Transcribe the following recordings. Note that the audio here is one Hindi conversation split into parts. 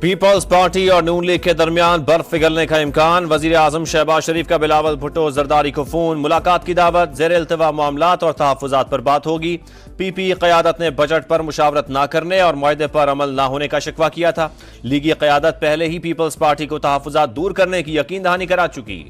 पीपल्स पार्टी और नून लीग के दरमियान बर्फ पिघलने का इम्कान। वजीर आजम शहबाज शरीफ का बिलावल भुट्टो जरदारी को फोन, मुलाकात की दावत, जेर इल्तवा मामलात और तहफ्फुजात पर बात होगी। पीपी क़यादत ने बजट पर मुशावरत न करने और मुआहदे पर अमल न होने का शिकवा किया था। लीगी क़यादत पहले ही पीपल्स पार्टी को तहफ्फुजात दूर करने की यकीन दहानी करा चुकी।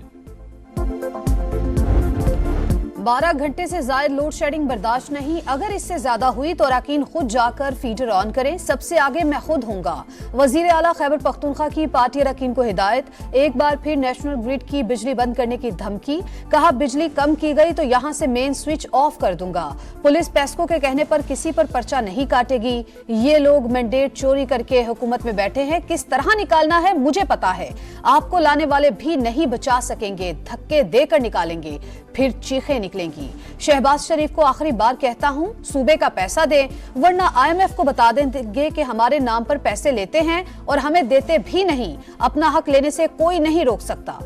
12 घंटे से जायद लोड शेडिंग बर्दाश्त नहीं। अगर इससे ज्यादा हुई तो अरकान खुद जाकर फीडर ऑन करें। सबसे आगे मैं खुद हूंगा। वजीर आला खैबर पख्तूनख्वा की पार्टी अरकान को हिदायत। एक बार फिर नेशनल ग्रिड की बिजली बंद करने की धमकी। कहा बिजली कम की गई तो यहां से मेन स्विच ऑफ कर दूंगा। पुलिस पेस्को के कहने पर किसी पर पर्चा नहीं काटेगी। ये लोग मैंडेट चोरी करके हुकूमत में बैठे हैं। किस तरह निकालना है मुझे पता है। आपको लाने वाले भी नहीं बचा सकेंगे। धक्के देकर निकालेंगे, फिर चीखें निकलेंगी। शहबाज शरीफ को आखिरी बार कहता हूं, सूबे का पैसा दें वरना IMF को बता देंगे कि हमारे नाम पर पैसे लेते हैं और हमें देते भी नहीं। अपना हक लेने से कोई नहीं रोक सकता।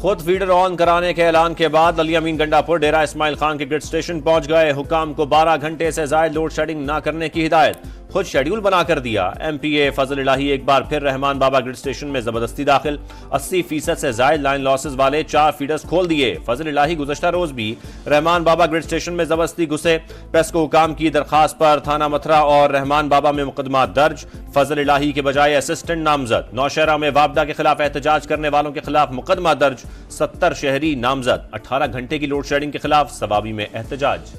खुद फीडर ऑन कराने के ऐलान के बाद अली अमीन गंडापुर डेरा इस्माइल खान के ग्रिड स्टेशन पहुंच गए। हुकाम को 12 घंटे से ज्यादा लोड शेडिंग न करने की हिदायत। खुद शेड्यूल बनाकर दिया। MPA फजल इलाही एक बार फिर रहमान बाबा ग्रिड स्टेशन में जबरदस्ती दाखिल। 80% से ज्यादा लाइन लॉसेस वाले 4 फीडर्स खोल दिए। फजल इलाही गुज़श्ता रोज भी रहमान बाबा ग्रिड स्टेशन में जबरदस्ती घुसे। पेस्को हुकाम की दरखास्त पर थाना मथुरा और रहमान बाबा में मुकदमा दर्ज। फजल इलाही के बजाय असिस्टेंट नामजद। नौशहरा में वापदा के खिलाफ एहतजाज करने वालों के खिलाफ मुकदमा दर्ज। 70 शहरी नामजद। 18 घंटे की लोड शेडिंग के खिलाफ सवाबी में एहतजाज।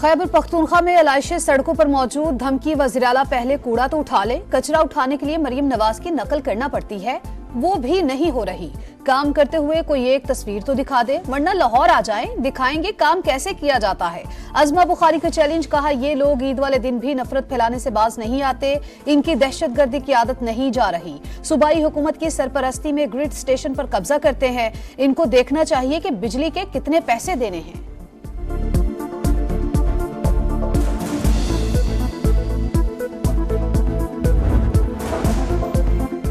खैबर पख्तूनख्वा में अलाइशे सड़कों पर मौजूद। धमकी वज़ीर-ए-आला पहले कूड़ा तो उठा ले। कचरा उठाने के लिए मरियम नवाज की नकल करना पड़ती है, वो भी नहीं हो रही। काम करते हुए कोई एक तस्वीर तो दिखा दे वरना लाहौर आ जाएं, दिखाएंगे काम कैसे किया जाता है। अज़मा बुखारी का चैलेंज। कहा ये लोग ईद वाले दिन भी नफरत फैलाने से बाज नहीं आते। इनकी दहशतगर्दी की आदत नहीं जा रही। सूबाई हुकूमत की सरपरस्ती में ग्रिड स्टेशन पर कब्जा करते हैं। इनको देखना चाहिए कि बिजली के कितने पैसे देने हैं।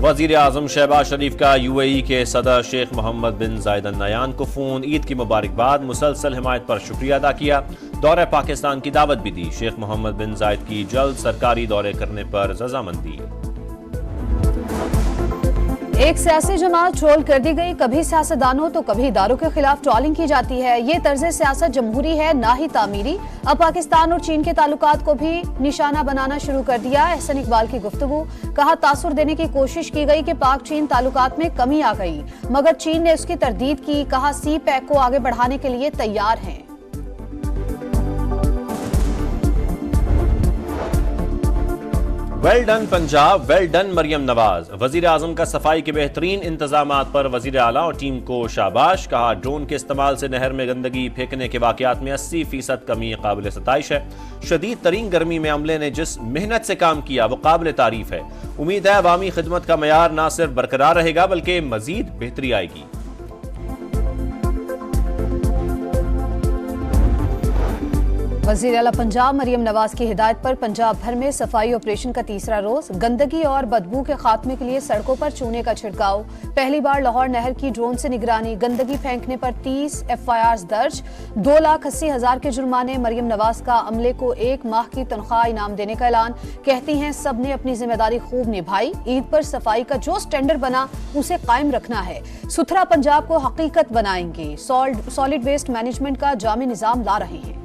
वजीर आजम शहबाज शरीफ का UAE के सदर शेख मोहम्मद बिन जायद अल नहयान को फोन। ईद की मुबारकबाद, मुसलसल हिमायत पर शुक्रिया अदा किया। दौरे पाकिस्तान की दावत भी दी। शेख मोहम्मद बिन जायद की जल्द सरकारी दौरे करने पर रजामंदी। एक सियासी जमात ट्रोल कर दी गई। कभी सियासतदानों तो कभी इदारों के खिलाफ ट्रोलिंग की जाती है। ये तर्ज सियासत जमहूरी है ना ही तामीरी। अब पाकिस्तान और चीन के ताल्लुकात को भी निशाना बनाना शुरू कर दिया। एहसन इकबाल की गुफ्तगू। कहा तासुर देने की कोशिश की गई कि पाक चीन ताल्लुकात में कमी आ गई, मगर चीन ने उसकी तरदीद की। कहा CPEC को आगे बढ़ाने के लिए तैयार हैं। Well done Punjab, well done Maryam Nawaz. वजीर आजम का सफाई के बेहतरीन इंतजामात पर वजीर आला और टीम को शाबाश। कहा ड्रोन के इस्तेमाल से नहर में गंदगी फेंकने के वाकयात में 80% कमी काबिल सताइश है। शदीद तरीन गर्मी में अमले ने जिस मेहनत से काम किया वो काबिल तारीफ है। उम्मीद है अवामी खिदमत का मयार न सिर्फ बरकरार रहेगा बल्कि मजीद बेहतरी आएगी। वज़ीर आला पंजाब मरियम नवाज की हिदायत पर पंजाब भर में सफाई ऑपरेशन का तीसरा रोज। गंदगी और बदबू के खात्मे के लिए सड़कों पर चूने का छिड़काव। पहली बार लाहौर नहर की ड्रोन से निगरानी। गंदगी फेंकने पर 30 FIRs दर्ज। 2,80,000 के जुर्माने। मरियम नवाज का अमले को 1 माह की तनख्वाह इनाम देने का ऐलान। कहती हैं सब ने अपनी जिम्मेदारी खूब निभाई। ईद पर सफाई का जो स्टैंडर्ड बना उसे कायम रखना है। सुथरा पंजाब को हकीकत बनाएंगे। सॉलिड वेस्ट मैनेजमेंट का जामी निजाम ला रहे हैं।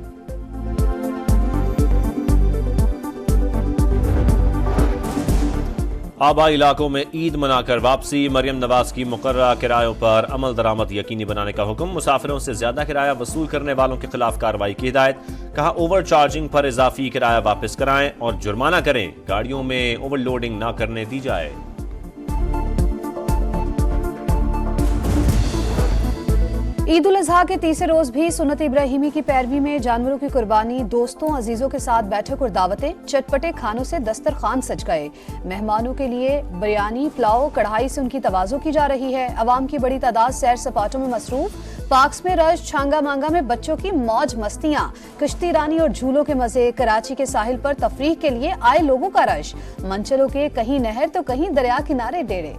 आबाई इलाकों में ईद मनाकर वापसी। मरियम नवाज की मुकर्ररा किरायों पर अमल दरामद यकीनी बनाने का हुक्म। मुसाफिरों से ज्यादा किराया वसूल करने वालों के खिलाफ कार्रवाई की हिदायत। कहा ओवर चार्जिंग पर इजाफी किराया वापस कराएं और जुर्माना करें। गाड़ियों में ओवरलोडिंग न करने दी जाए। ईद उल अजहा के तीसरे रोज भी सुन्नत इब्राहिमी की पैरवी में जानवरों की कुर्बानी, दोस्तों अजीजों के साथ बैठक और दावतें, चटपटे खानों से दस्तरखान सज गए। मेहमानों के लिए बिरयानी, पुलाव, कढ़ाई से उनकी तवाज़ो की जा रही है। अवाम की बड़ी तादाद सैर सपाटों में मसरूफ। पार्क्स में रश, छांगा मांगा में बच्चों की मौज मस्तियां, कश्ती रानी और झूलों के मजे। कराची के साहिल पर तफरीह के लिए आए लोगों का रश। मंचलों के कहीं नहर तो कहीं दरिया किनारे डेरे।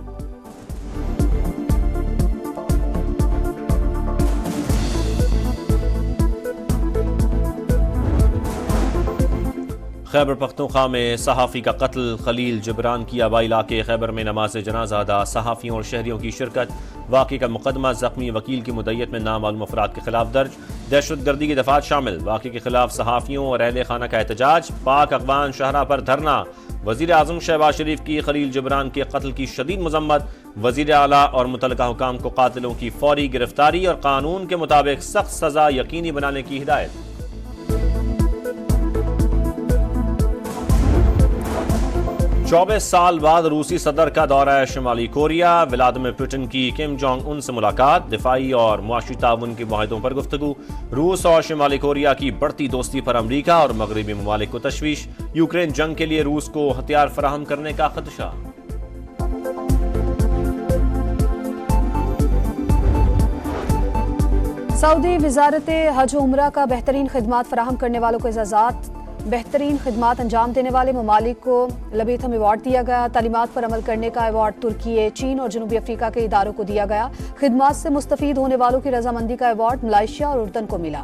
खैबर पख्तूनख्वा में सहाफ़ी का कत्ल, खलील जिब्रान की आबाई इलाके खैबर में नमाज जनाजा अदा, सहाफ़ियों और शहरियों की शिरकत। वाक़े का मुकदमा ज़ख्मी वकील की मुद्दत में नामालूम अफराद के खिलाफ दर्ज। दहशतगर्दी की दफात शामिल। वाक़े के खिलाफ सहाफ़ियों और अहले खाना का एहतजाज। पाक अफ़गान शाहरा पर धरना। वज़ीर आज़म शहबाज शरीफ की खलील जिब्रान के कत्ल की शदीद मज़म्मत। वज़ीर आला और मुतल्लिका हुकाम को कातिलों की फौरी गिरफ्तारी और कानून के मुताबिक सख्त सज़ा यकीनी बनाने की हिदायत। 24 साल बाद रूसी सदर का दौरा है शिमाली कोरिया। व्लादिमीर पुतिन की किम जोंग उन से मुलाकात। दिफाई और मुआशी ताउन के मुआहदों पर गुफ्तगू। रूस और शिमाली कोरिया की बढ़ती दोस्ती पर अमरीका और मगरबी ममालिक को तशवीश। यूक्रेन जंग के लिए रूस को हथियार फराहम करने का खदशा। सऊदी वजारत हज उम्रा का बेहतरीन खिदमात फराहम करने वालों को एजाज़ात। बेहतरीन खिदमात अंजाम देने वाले ममालिक को लबीथम अवार्ड दिया गया। तालीमात पर अमल करने का अवार्ड तुर्की, चीन और जनूबी अफ्रीका के इदारों को दिया गया। खिदमात से मुस्तफीद होने वालों की रजामंदी का अवार्ड मलेशिया और उर्दन को मिला।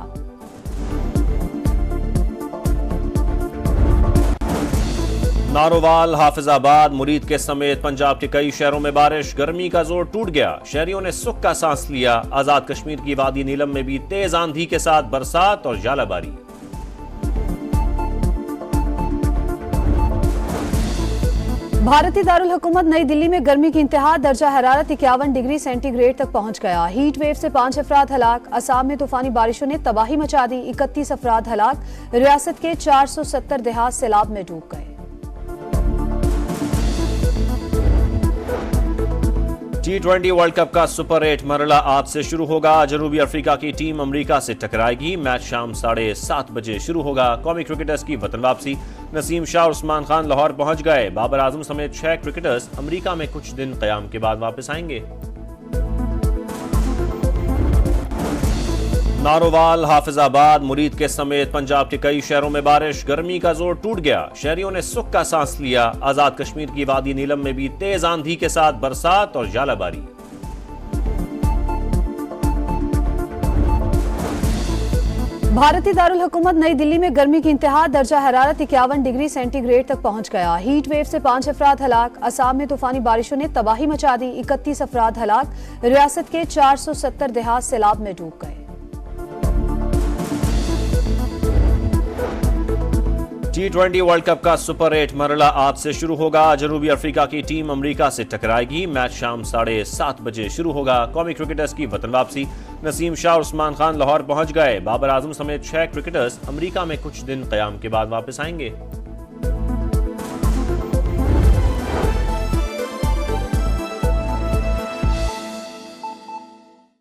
नारोवाल, हाफिजाबाद, मुरीद के समेत पंजाब के कई शहरों में बारिश। गर्मी का जोर टूट गया। शहरियों ने सुख का सांस लिया। आजाद कश्मीर की वादी नीलम में भी तेज आंधी के साथ बरसात और जालाबारी। भारतीय दारुल हुकूमत नई दिल्ली में गर्मी की इंतहा, दर्जा हरारत 51 डिग्री सेंटीग्रेड तक पहुंच गया। हीट वेव से 5 अफराद हलाक। असम में तूफानी बारिशों ने तबाही मचा दी। 31 अफराद हलाक। रियासत के 470 देहात सैलाब में डूब गए। T20 वर्ल्ड कप का सुपर 8 मरहला आज से शुरू होगा। जनूबी अफ्रीका की टीम अमेरिका से टकराएगी। मैच शाम 7:30 बजे शुरू होगा। कौमी क्रिकेटर्स की वतन वापसी। नसीम शाह और उस्मान खान लाहौर पहुंच गए। बाबर आजम समेत 6 क्रिकेटर्स अमेरिका में कुछ दिन क़याम के बाद वापस आएंगे। नारोवाल, हाफिजाबाद, मुरीद के समेत पंजाब के कई शहरों में बारिश। गर्मी का जोर टूट गया। शहरियों ने सुख का सांस लिया। आजाद कश्मीर की वादी नीलम में भी तेज आंधी के साथ बरसात और जालाबारी। भारतीय दारुल हुकूमत नई दिल्ली में गर्मी की इंतहा, दर्जा हरारत 51 डिग्री सेंटीग्रेड तक पहुंच गया। हीट वेव से 5 अफराद हलाक। असम में तूफानी बारिशों ने तबाही मचा दी। 31 अफराद हलाक। रियासत के 470 देहात सैलाब में डूब गए। T20 वर्ल्ड कप का सुपर 8 मरहला आज से शुरू होगा। जनूबी अफ्रीका की टीम अमेरिका से टकराएगी। मैच शाम 7:30 बजे शुरू होगा। कौमी क्रिकेटर्स की वतन वापसी। नसीम शाह और उस्मान खान लाहौर पहुंच गए। बाबर आजम समेत 6 क्रिकेटर्स अमेरिका में कुछ दिन क़याम के बाद वापस आएंगे।